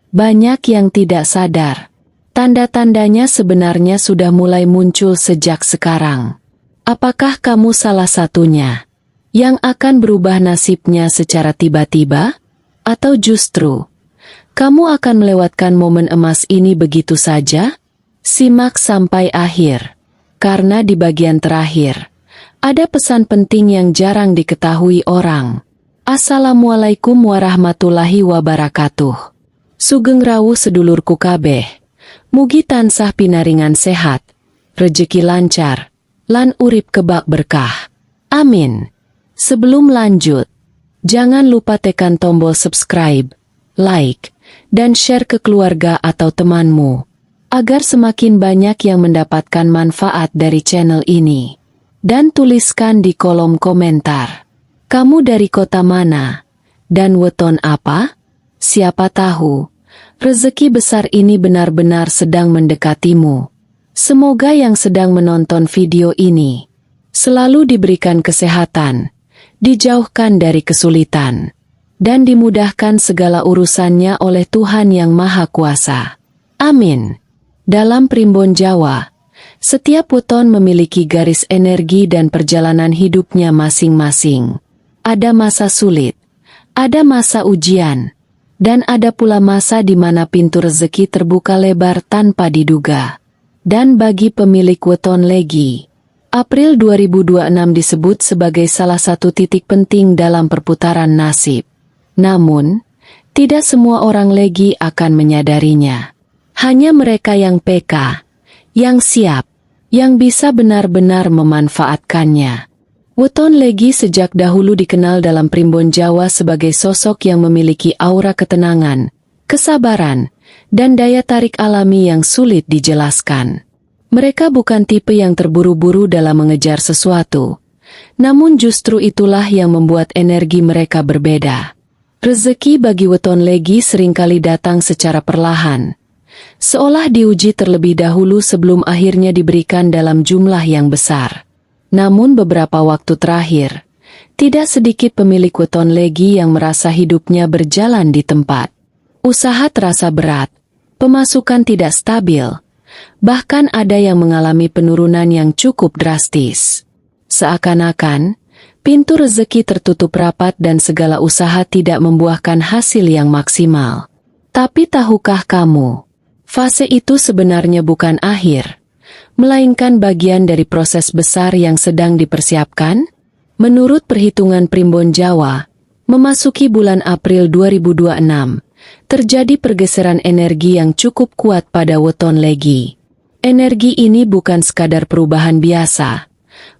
Banyak yang tidak sadar. Tanda-tandanya sebenarnya sudah mulai muncul sejak sekarang. Apakah kamu salah satunya yang akan berubah nasibnya secara tiba-tiba? Atau justru kamu akan melewatkan momen emas ini begitu saja? Simak sampai akhir, karena di bagian terakhir ada pesan penting yang jarang diketahui orang. Assalamualaikum warahmatullahi wabarakatuh. Sugeng rawuh sedulurku kabeh. Mugi tansah pinaringan sehat, rejeki lancar, lan urip kebak berkah. Amin. Sebelum lanjut, jangan lupa tekan tombol subscribe, like, dan share ke keluarga atau temanmu, agar semakin banyak yang mendapatkan manfaat dari channel ini. Dan tuliskan di kolom komentar, kamu dari kota mana? Dan weton apa? Siapa tahu rezeki besar ini benar-benar sedang mendekatimu. Semoga yang sedang menonton video ini selalu diberikan kesehatan, dijauhkan dari kesulitan, dan dimudahkan segala urusannya oleh Tuhan Yang Maha Kuasa. Amin. Dalam Primbon Jawa, setiap weton memiliki garis energi dan perjalanan hidupnya masing-masing. Ada masa sulit, ada masa ujian, dan ada pula masa di mana pintu rezeki terbuka lebar tanpa diduga. Dan bagi pemilik weton Legi, April 2026 disebut sebagai salah satu titik penting dalam perputaran nasib. Namun, tidak semua orang Legi akan menyadarinya. Hanya mereka yang peka, yang siap, yang bisa benar-benar memanfaatkannya. Weton Legi sejak dahulu dikenal dalam Primbon Jawa sebagai sosok yang memiliki aura ketenangan, kesabaran, dan daya tarik alami yang sulit dijelaskan. Mereka bukan tipe yang terburu-buru dalam mengejar sesuatu, namun justru itulah yang membuat energi mereka berbeda. Rezeki bagi weton Legi seringkali datang secara perlahan, seolah diuji terlebih dahulu sebelum akhirnya diberikan dalam jumlah yang besar. Namun beberapa waktu terakhir, tidak sedikit pemilik weton Legi yang merasa hidupnya berjalan di tempat. Usaha terasa berat, pemasukan tidak stabil, bahkan ada yang mengalami penurunan yang cukup drastis. Seakan-akan, pintu rezeki tertutup rapat dan segala usaha tidak membuahkan hasil yang maksimal. Tapi tahukah kamu, fase itu sebenarnya bukan akhir, melainkan bagian dari proses besar yang sedang dipersiapkan? Menurut perhitungan Primbon Jawa, memasuki bulan April 2026, terjadi pergeseran energi yang cukup kuat pada weton Legi. Energi ini bukan sekadar perubahan biasa,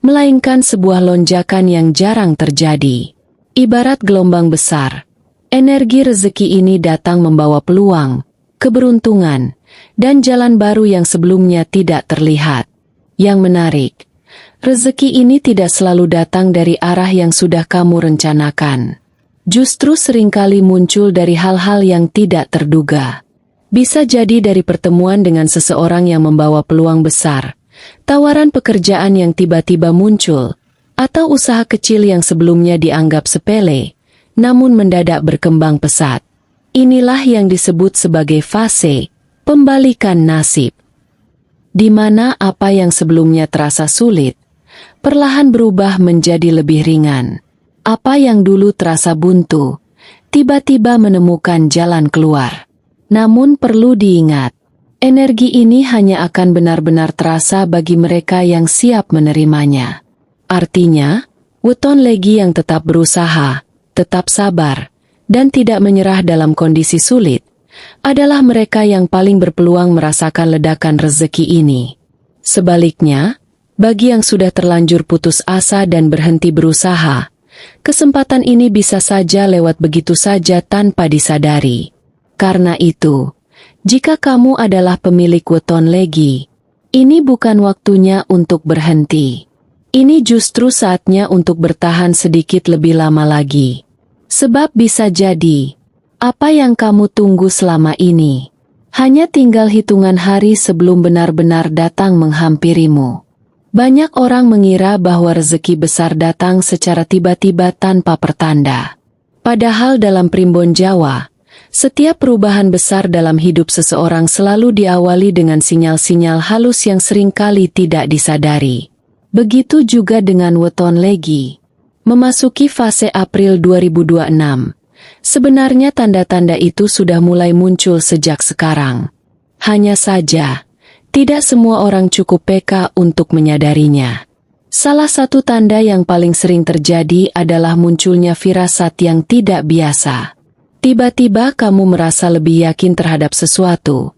melainkan sebuah lonjakan yang jarang terjadi. Ibarat gelombang besar, energi rezeki ini datang membawa peluang, keberuntungan, dan jalan baru yang sebelumnya tidak terlihat. Yang menarik, rezeki ini tidak selalu datang dari arah yang sudah kamu rencanakan. Justru seringkali muncul dari hal-hal yang tidak terduga. Bisa jadi dari pertemuan dengan seseorang yang membawa peluang besar, tawaran pekerjaan yang tiba-tiba muncul, atau usaha kecil yang sebelumnya dianggap sepele, namun mendadak berkembang pesat. Inilah yang disebut sebagai fase pembalikan nasib, di mana apa yang sebelumnya terasa sulit, perlahan berubah menjadi lebih ringan. Apa yang dulu terasa buntu, tiba-tiba menemukan jalan keluar. Namun perlu diingat, energi ini hanya akan benar-benar terasa bagi mereka yang siap menerimanya. Artinya, weton Legi yang tetap berusaha, tetap sabar, dan tidak menyerah dalam kondisi sulit, adalah mereka yang paling berpeluang merasakan ledakan rezeki ini. Sebaliknya, bagi yang sudah terlanjur putus asa dan berhenti berusaha, kesempatan ini bisa saja lewat begitu saja tanpa disadari. Karena itu, jika kamu adalah pemilik weton Legi, ini bukan waktunya untuk berhenti. Ini justru saatnya untuk bertahan sedikit lebih lama lagi. Sebab bisa jadi, apa yang kamu tunggu selama ini hanya tinggal hitungan hari sebelum benar-benar datang menghampirimu. Banyak orang mengira bahwa rezeki besar datang secara tiba-tiba tanpa pertanda. Padahal dalam Primbon Jawa, Setiap perubahan besar dalam hidup seseorang selalu diawali dengan sinyal-sinyal halus yang seringkali tidak disadari. Begitu juga dengan weton legi. Memasuki fase April 2026. Sebenarnya tanda-tanda itu sudah mulai muncul sejak sekarang. Hanya saja, tidak semua orang cukup peka untuk menyadarinya. Salah satu tanda yang paling sering terjadi adalah munculnya firasat yang tidak biasa. Tiba-tiba kamu merasa lebih yakin terhadap sesuatu,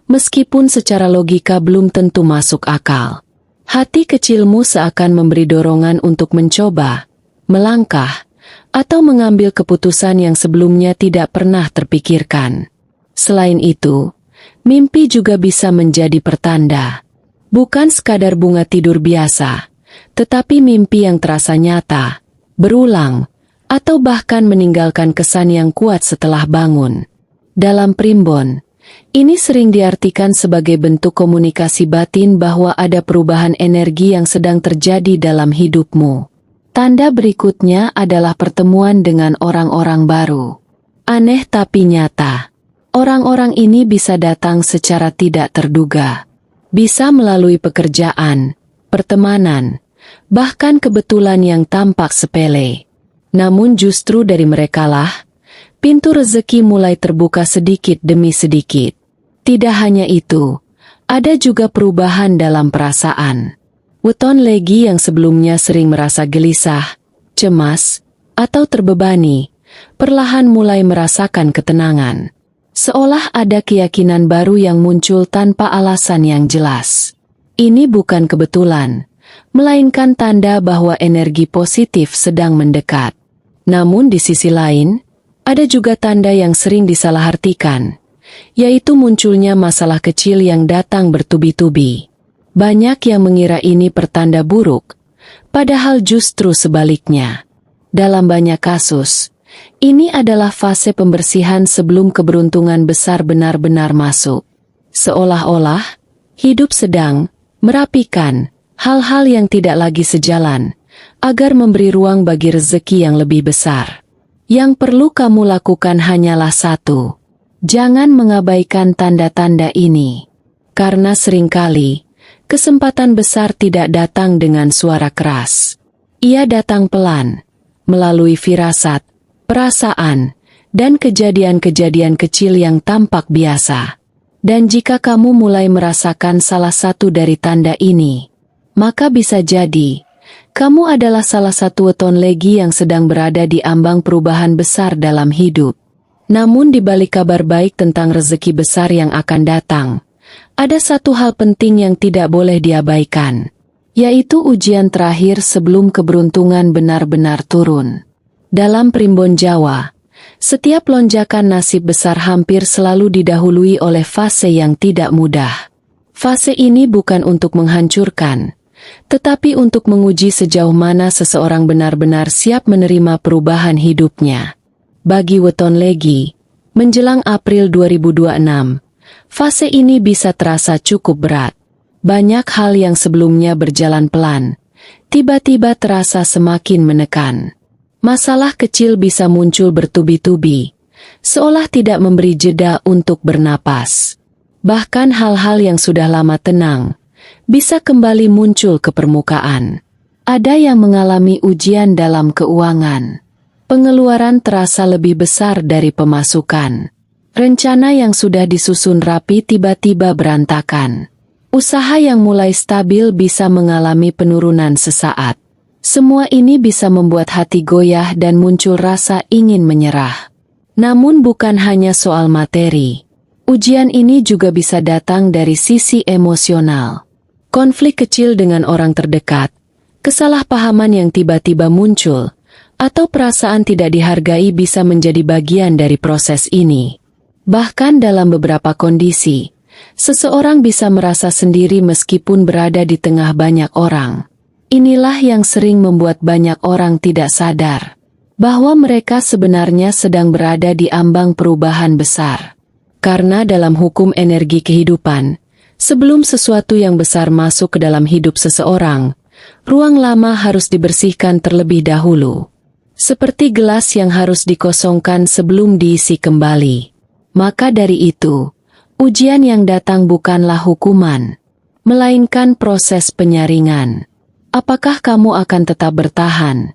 meskipun secara logika belum tentu masuk akal. Hati kecilmu seakan memberi dorongan untuk mencoba, melangkah, atau mengambil keputusan yang sebelumnya tidak pernah terpikirkan. Selain itu, mimpi juga bisa menjadi pertanda. Bukan sekadar bunga tidur biasa, tetapi mimpi yang terasa nyata, berulang, atau bahkan meninggalkan kesan yang kuat setelah bangun. Dalam primbon, ini sering diartikan sebagai bentuk komunikasi batin bahwa ada perubahan energi yang sedang terjadi dalam hidupmu. Tanda berikutnya adalah pertemuan dengan orang-orang baru. Aneh tapi nyata. Orang-orang ini bisa datang secara tidak terduga. Bisa melalui pekerjaan, pertemanan, bahkan kebetulan yang tampak sepele. Namun justru dari merekalah, pintu rezeki mulai terbuka sedikit demi sedikit. Tidak hanya itu, ada juga perubahan dalam perasaan. Weton legi yang sebelumnya sering merasa gelisah, cemas, atau terbebani, perlahan mulai merasakan ketenangan. Seolah ada keyakinan baru yang muncul tanpa alasan yang jelas. Ini bukan kebetulan, melainkan tanda bahwa energi positif sedang mendekat. Namun di sisi lain, ada juga tanda yang sering disalahartikan, yaitu munculnya masalah kecil yang datang bertubi-tubi. Banyak yang mengira ini pertanda buruk, padahal justru sebaliknya. Dalam banyak kasus, ini adalah fase pembersihan sebelum keberuntungan besar benar-benar masuk. Seolah-olah, hidup sedang merapikan hal-hal yang tidak lagi sejalan, agar memberi ruang bagi rezeki yang lebih besar. Yang perlu kamu lakukan hanyalah satu. Jangan mengabaikan tanda-tanda ini. Karena seringkali, kesempatan besar tidak datang dengan suara keras. Ia datang pelan, melalui firasat, perasaan, dan kejadian-kejadian kecil yang tampak biasa. Dan jika kamu mulai merasakan salah satu dari tanda ini, maka bisa jadi kamu adalah salah satu weton legi yang sedang berada di ambang perubahan besar dalam hidup. Namun di balik kabar baik tentang rezeki besar yang akan datang, ada satu hal penting yang tidak boleh diabaikan, yaitu ujian terakhir sebelum keberuntungan benar-benar turun. Dalam primbon Jawa, setiap lonjakan nasib besar hampir selalu didahului oleh fase yang tidak mudah. Fase ini bukan untuk menghancurkan, tetapi untuk menguji sejauh mana seseorang benar-benar siap menerima perubahan hidupnya. Bagi weton legi, menjelang April 2026, fase ini bisa terasa cukup berat. Banyak hal yang sebelumnya berjalan pelan, tiba-tiba terasa semakin menekan. Masalah kecil bisa muncul bertubi-tubi, seolah tidak memberi jeda untuk bernapas. Bahkan hal-hal yang sudah lama tenang, bisa kembali muncul ke permukaan. Ada yang mengalami ujian dalam keuangan. Pengeluaran terasa lebih besar dari pemasukan. Rencana yang sudah disusun rapi tiba-tiba berantakan. Usaha yang mulai stabil bisa mengalami penurunan sesaat. Semua ini bisa membuat hati goyah dan muncul rasa ingin menyerah. Namun bukan hanya soal materi. Ujian ini juga bisa datang dari sisi emosional. Konflik kecil dengan orang terdekat, kesalahpahaman yang tiba-tiba muncul, atau perasaan tidak dihargai bisa menjadi bagian dari proses ini. Bahkan dalam beberapa kondisi, seseorang bisa merasa sendiri meskipun berada di tengah banyak orang. Inilah yang sering membuat banyak orang tidak sadar bahwa mereka sebenarnya sedang berada di ambang perubahan besar. Karena dalam hukum energi kehidupan, sebelum sesuatu yang besar masuk ke dalam hidup seseorang, ruang lama harus dibersihkan terlebih dahulu. Seperti gelas yang harus dikosongkan sebelum diisi kembali. Maka dari itu, ujian yang datang bukanlah hukuman, melainkan proses penyaringan. Apakah kamu akan tetap bertahan,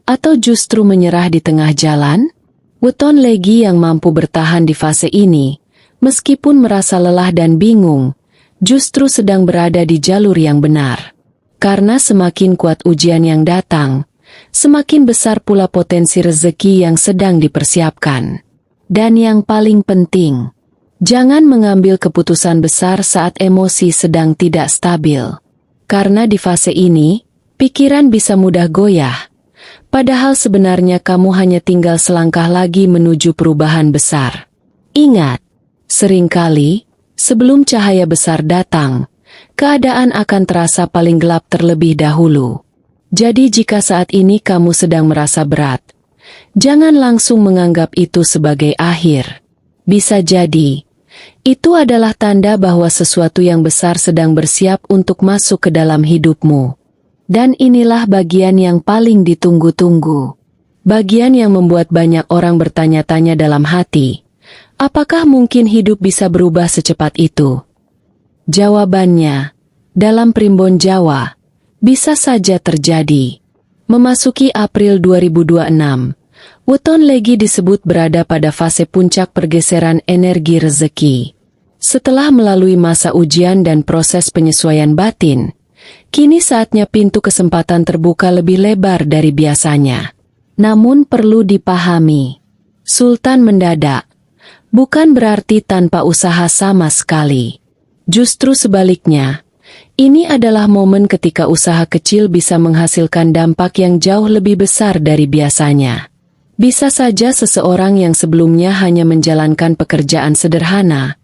atau justru menyerah di tengah jalan? Weton Legi yang mampu bertahan di fase ini, meskipun merasa lelah dan bingung, justru sedang berada di jalur yang benar. Karena semakin kuat ujian yang datang, semakin besar pula potensi rezeki yang sedang dipersiapkan. Dan yang paling penting, jangan mengambil keputusan besar saat emosi sedang tidak stabil. Karena di fase ini, pikiran bisa mudah goyah. Padahal sebenarnya kamu hanya tinggal selangkah lagi menuju perubahan besar. Ingat, seringkali, sebelum cahaya besar datang, keadaan akan terasa paling gelap terlebih dahulu. Jadi jika saat ini kamu sedang merasa berat, jangan langsung menganggap itu sebagai akhir. Bisa jadi, itu adalah tanda bahwa sesuatu yang besar sedang bersiap untuk masuk ke dalam hidupmu. Dan inilah bagian yang paling ditunggu-tunggu. Bagian yang membuat banyak orang bertanya-tanya dalam hati, apakah mungkin hidup bisa berubah secepat itu? Jawabannya, dalam Primbon Jawa, bisa saja terjadi. Memasuki April 2026, Weton Legi disebut berada pada fase puncak pergeseran energi rezeki. Setelah melalui masa ujian dan proses penyesuaian batin, kini saatnya pintu kesempatan terbuka lebih lebar dari biasanya. Namun perlu dipahami, sultan mendadak bukan berarti tanpa usaha sama sekali. Justru sebaliknya, ini adalah momen ketika usaha kecil bisa menghasilkan dampak yang jauh lebih besar dari biasanya. Bisa saja seseorang yang sebelumnya hanya menjalankan pekerjaan sederhana,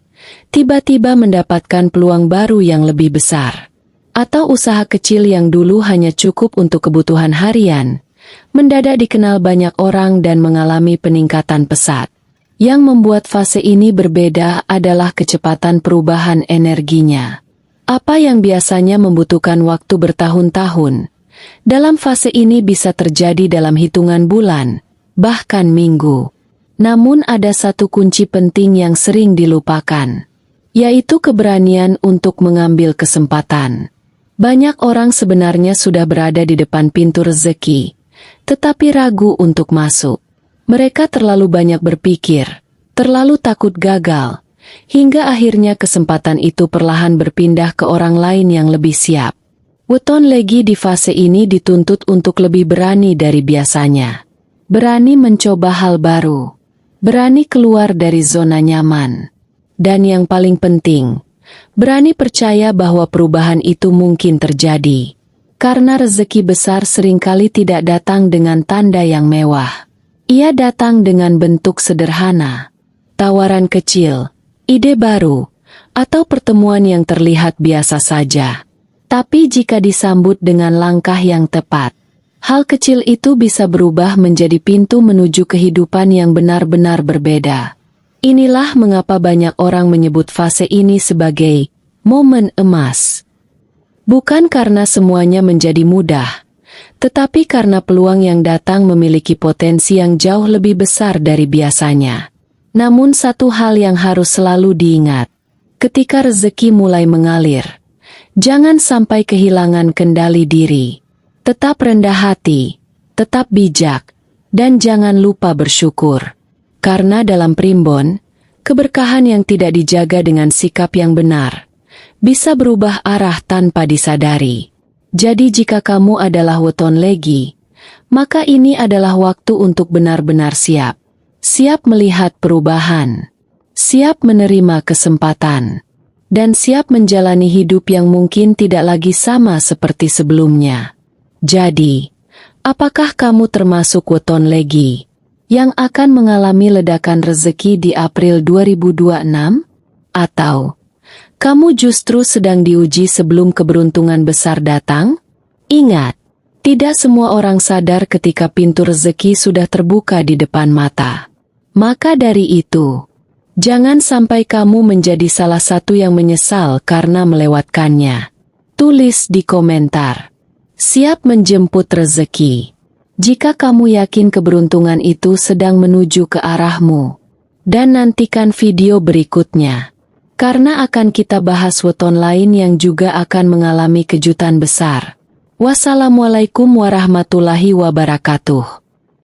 tiba-tiba mendapatkan peluang baru yang lebih besar. Atau usaha kecil yang dulu hanya cukup untuk kebutuhan harian, mendadak dikenal banyak orang dan mengalami peningkatan pesat. Yang membuat fase ini berbeda adalah kecepatan perubahan energinya. Apa yang biasanya membutuhkan waktu bertahun-tahun, dalam fase ini bisa terjadi dalam hitungan bulan, bahkan minggu. Namun ada satu kunci penting yang sering dilupakan, yaitu keberanian untuk mengambil kesempatan. Banyak orang sebenarnya sudah berada di depan pintu rezeki, tetapi ragu untuk masuk. Mereka terlalu banyak berpikir, terlalu takut gagal, hingga akhirnya kesempatan itu perlahan berpindah ke orang lain yang lebih siap. Weton Legi di fase ini dituntut untuk lebih berani dari biasanya. Berani mencoba hal baru. Berani keluar dari zona nyaman. Dan yang paling penting, berani percaya bahwa perubahan itu mungkin terjadi. Karena rezeki besar seringkali tidak datang dengan tanda yang mewah. Ia datang dengan bentuk sederhana. Tawaran kecil, ide baru, atau pertemuan yang terlihat biasa saja. Tapi jika disambut dengan langkah yang tepat, hal kecil itu bisa berubah menjadi pintu menuju kehidupan yang benar-benar berbeda. Inilah mengapa banyak orang menyebut fase ini sebagai momen emas. Bukan karena semuanya menjadi mudah, tetapi karena peluang yang datang memiliki potensi yang jauh lebih besar dari biasanya. Namun satu hal yang harus selalu diingat, ketika rezeki mulai mengalir, jangan sampai kehilangan kendali diri. Tetap rendah hati, tetap bijak, dan jangan lupa bersyukur. Karena dalam Primbon, keberkahan yang tidak dijaga dengan sikap yang benar, bisa berubah arah tanpa disadari. Jadi jika kamu adalah Weton Legi, maka ini adalah waktu untuk benar-benar siap. Siap melihat perubahan, siap menerima kesempatan, dan siap menjalani hidup yang mungkin tidak lagi sama seperti sebelumnya. Jadi, apakah kamu termasuk Weton Legi yang akan mengalami ledakan rezeki di April 2026? Atau kamu justru sedang diuji sebelum keberuntungan besar datang? Ingat, tidak semua orang sadar ketika pintu rezeki sudah terbuka di depan mata. Maka dari itu, jangan sampai kamu menjadi salah satu yang menyesal karena melewatkannya. Tulis di komentar, siap menjemput rezeki. Jika kamu yakin keberuntungan itu sedang menuju ke arahmu. Dan nantikan video berikutnya. Karena akan kita bahas weton lain yang juga akan mengalami kejutan besar. Wassalamualaikum warahmatullahi wabarakatuh.